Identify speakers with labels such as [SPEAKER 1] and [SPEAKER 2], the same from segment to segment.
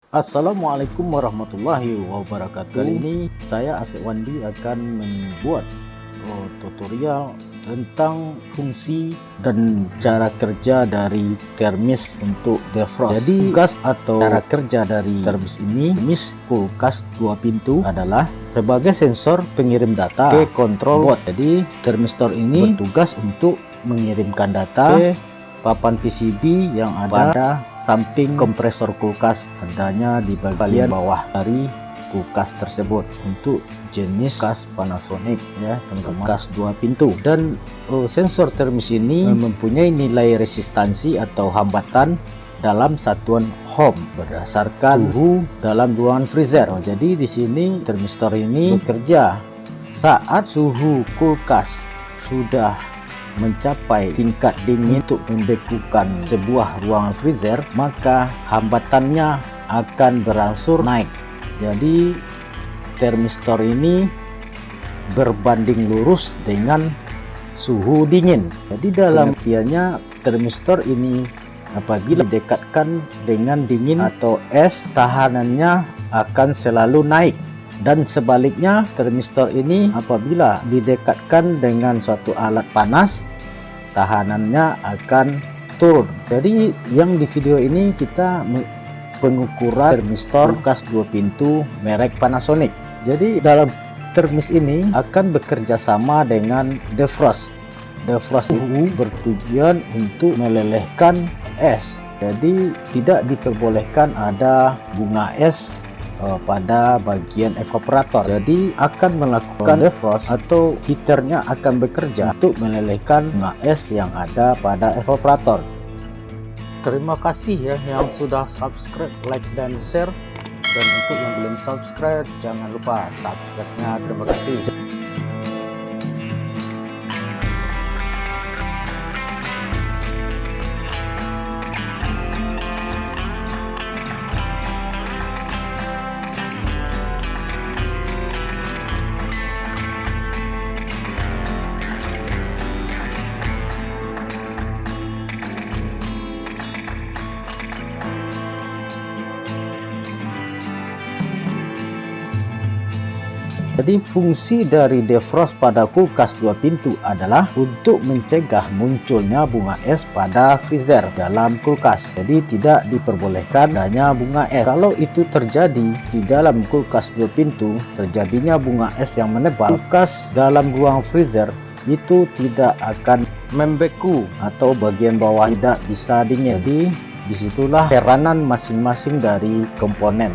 [SPEAKER 1] Assalamualaikum warahmatullahi wabarakatuh. Kali ini saya Asep Wandi akan membuat tutorial tentang fungsi dan cara kerja dari termis untuk defrost. Jadi tugas atau cara kerja dari termis ini, termis kulkas 2 pintu adalah sebagai sensor pengirim data ke control board. Jadi termistor ini bertugas untuk mengirimkan data ke papan PCB yang ada pada samping kompresor kulkas, adanya di bagian bawah dari kulkas tersebut untuk jenis kulkas Panasonic ya teman-teman, kulkas 2 pintu. Dan sensor termis ini mempunyai nilai resistansi atau hambatan dalam satuan ohm berdasarkan suhu dalam ruangan freezer. Jadi di sini termistor ini bekerja saat suhu kulkas sudah mencapai tingkat dingin untuk membekukan sebuah ruangan freezer, maka hambatannya akan berangsur naik. Jadi termistor ini berbanding lurus dengan suhu dingin. Jadi dalam artiannya termistor ini apabila didekatkan dengan dingin atau es, tahanannya akan selalu naik. Dan sebaliknya termistor ini apabila didekatkan dengan suatu alat panas, tahanannya akan turun. Jadi yang di video ini kita pengukuran termistor kulkas 2 pintu merek Panasonic. Jadi dalam termis ini akan bekerja sama dengan defrost. Defrost itu bertujuan untuk melelehkan es. Jadi tidak diperbolehkan ada bunga es pada bagian evaporator. Jadi akan melakukan defrost atau heaternya akan bekerja untuk melelehkan bunga es yang ada pada evaporator. Terima kasih ya yang sudah subscribe, like dan share, dan untuk yang belum subscribe jangan lupa subscribe-nya. Terima kasih. Jadi fungsi dari defrost pada kulkas 2 pintu adalah untuk mencegah munculnya bunga es pada freezer dalam kulkas. Jadi tidak diperbolehkan adanya bunga es. Kalau itu terjadi di dalam kulkas 2 pintu, terjadinya bunga es yang menebal, kulkas dalam ruang freezer itu tidak akan membeku atau bagian bawah tidak bisa dingin. Jadi disitulah peranan masing-masing dari komponen.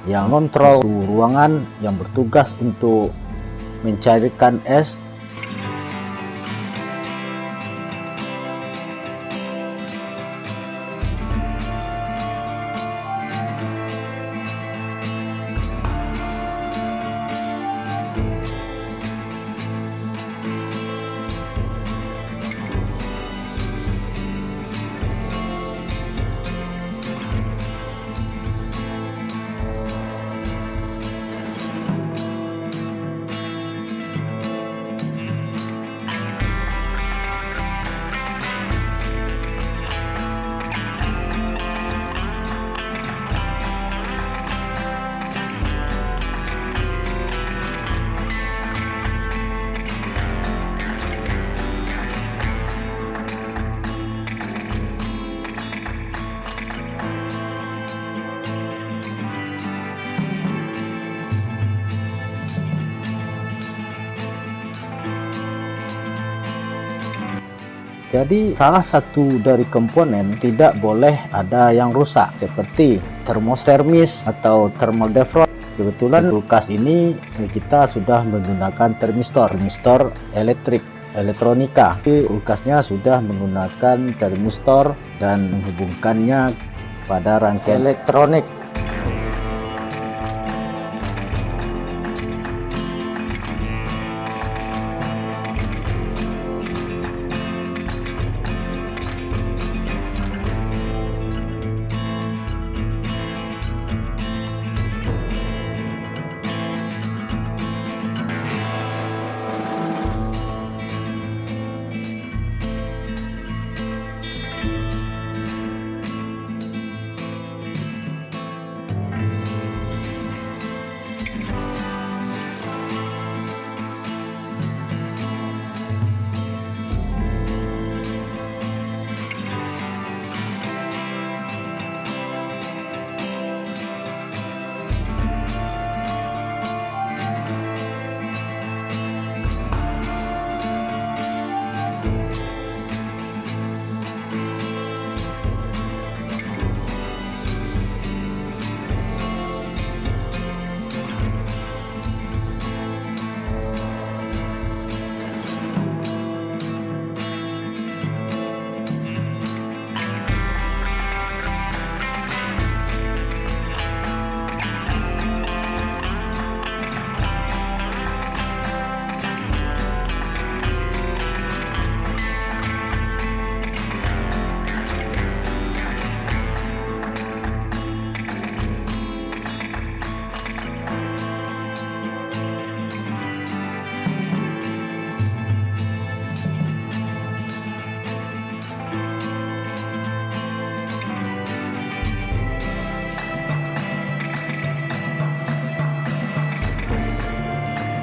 [SPEAKER 1] Yang kontrol suhu ruangan, yang bertugas untuk mencairkan es, Jadi salah satu dari komponen tidak boleh ada yang rusak seperti termis atau thermal defrost. Kebetulan kulkas ini kita sudah menggunakan termistor elektrik. elektronika. Kulkasnya sudah menggunakan termistor dan menghubungkannya pada rangkaian elektronik.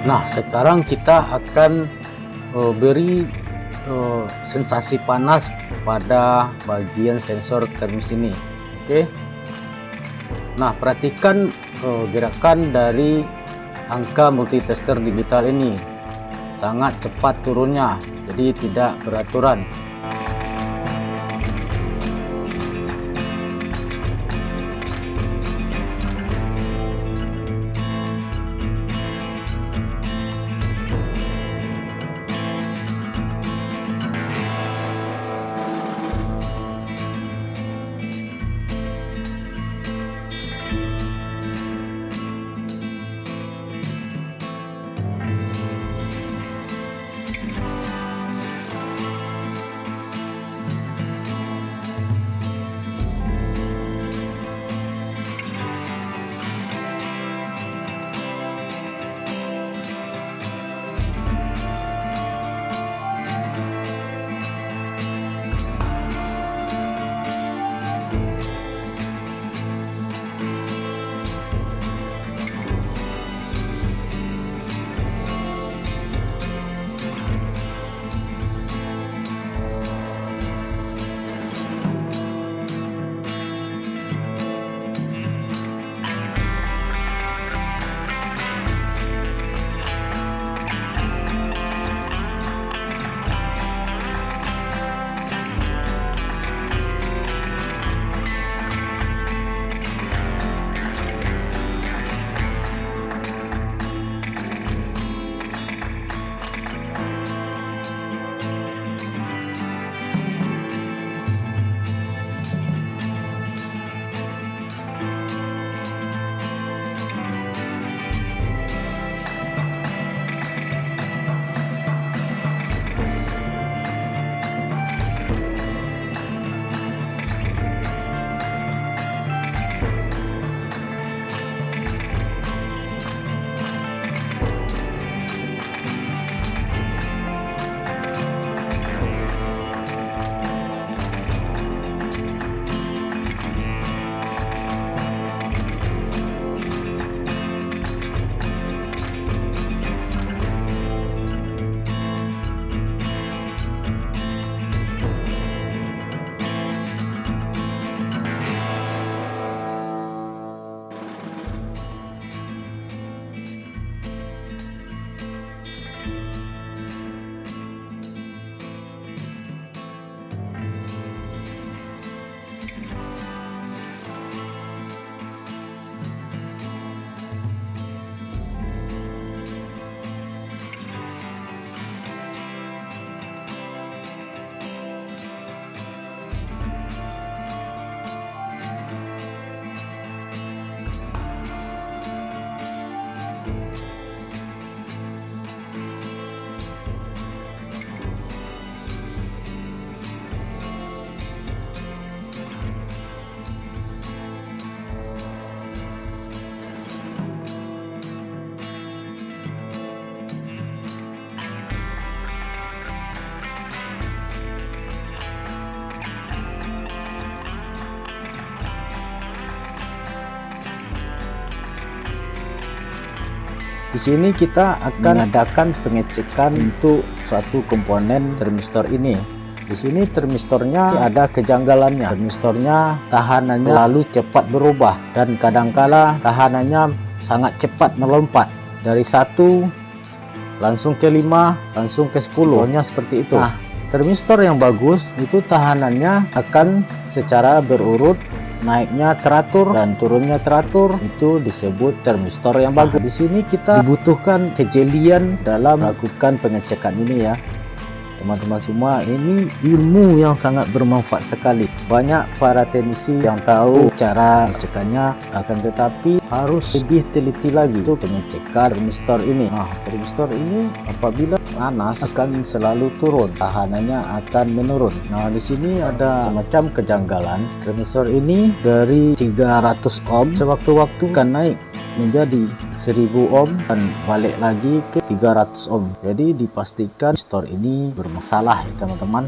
[SPEAKER 1] Nah, sekarang kita akan beri sensasi panas pada bagian sensor termis ini. Oke. Nah, perhatikan gerakan dari angka multitester digital ini. Sangat cepat turunnya, jadi tidak beraturan. Di sini kita akan mengadakan pengecekan untuk suatu komponen termistor ini. Di sini termistornya ada kejanggalannya. Termistornya tahanannya lalu cepat berubah dan kadangkala tahanannya sangat cepat melompat dari 1 langsung ke 5 langsung ke 10. Contohnya seperti itu. Nah, termistor yang bagus itu tahanannya akan secara berurut, naiknya teratur dan turunnya teratur, itu disebut termistor yang bagus. Di sini kita dibutuhkan kejelian dalam melakukan pengecekan ini ya. Teman-teman semua, ini ilmu yang sangat bermanfaat sekali. Banyak para teknisi yang tahu cara pengecekannya, akan tetapi harus lebih teliti lagi untuk pengecekan termistor ini. Nah, termistor ini apabila panas akan selalu turun, tahanannya akan menurun. Nah, di sini ada semacam kejanggalan. Termistor ini dari 300 ohm sewaktu-waktu akan naik menjadi 1000 ohm dan balik lagi ke 300 ohm. Jadi dipastikan termistor ini bermasalah ya teman-teman.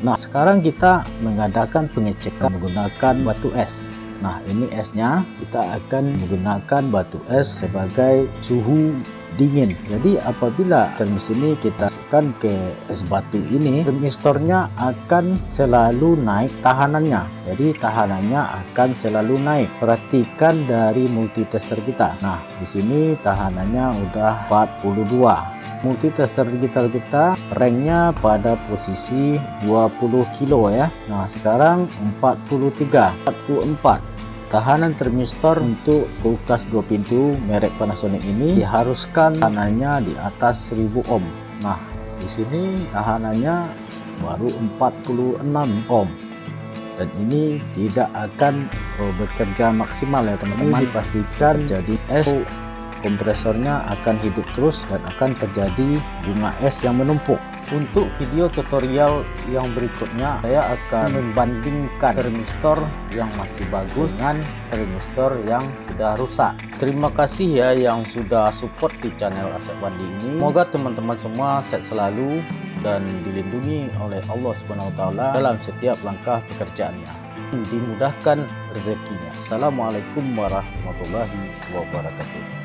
[SPEAKER 1] Nah, sekarang kita mengadakan pengecekan menggunakan batu es. Nah, ini esnya kita akan menggunakan batu es sebagai suhu dingin. Jadi apabila termis ini kita masukkan ke es batu ini, termistornya akan selalu naik tahanannya. Jadi tahanannya akan selalu naik. Perhatikan dari multitester kita. Nah, di sini tahanannya udah 42. Multitester digital kita ranknya pada posisi 20 kilo ya. Nah, sekarang 44. Tahanan termistor untuk kulkas 2 pintu merek Panasonic ini diharuskan tahanannya di atas 1000 ohm. Nah, di sini tahanannya baru 46 ohm. Dan ini tidak akan bekerja maksimal ya teman-teman. Dipastikan jadi es, kompresornya akan hidup terus dan akan terjadi bunga es yang menumpuk. Untuk video tutorial yang berikutnya, saya akan membandingkan termistor yang masih bagus dengan termistor yang sudah rusak. Terima kasih ya yang sudah support di channel Asep Wandi ini. Semoga teman-teman semua sehat selalu dan dilindungi oleh Allah Subhanahu wa taala dalam setiap langkah pekerjaannya. Dimudahkan rezekinya. Assalamualaikum warahmatullahi wabarakatuh.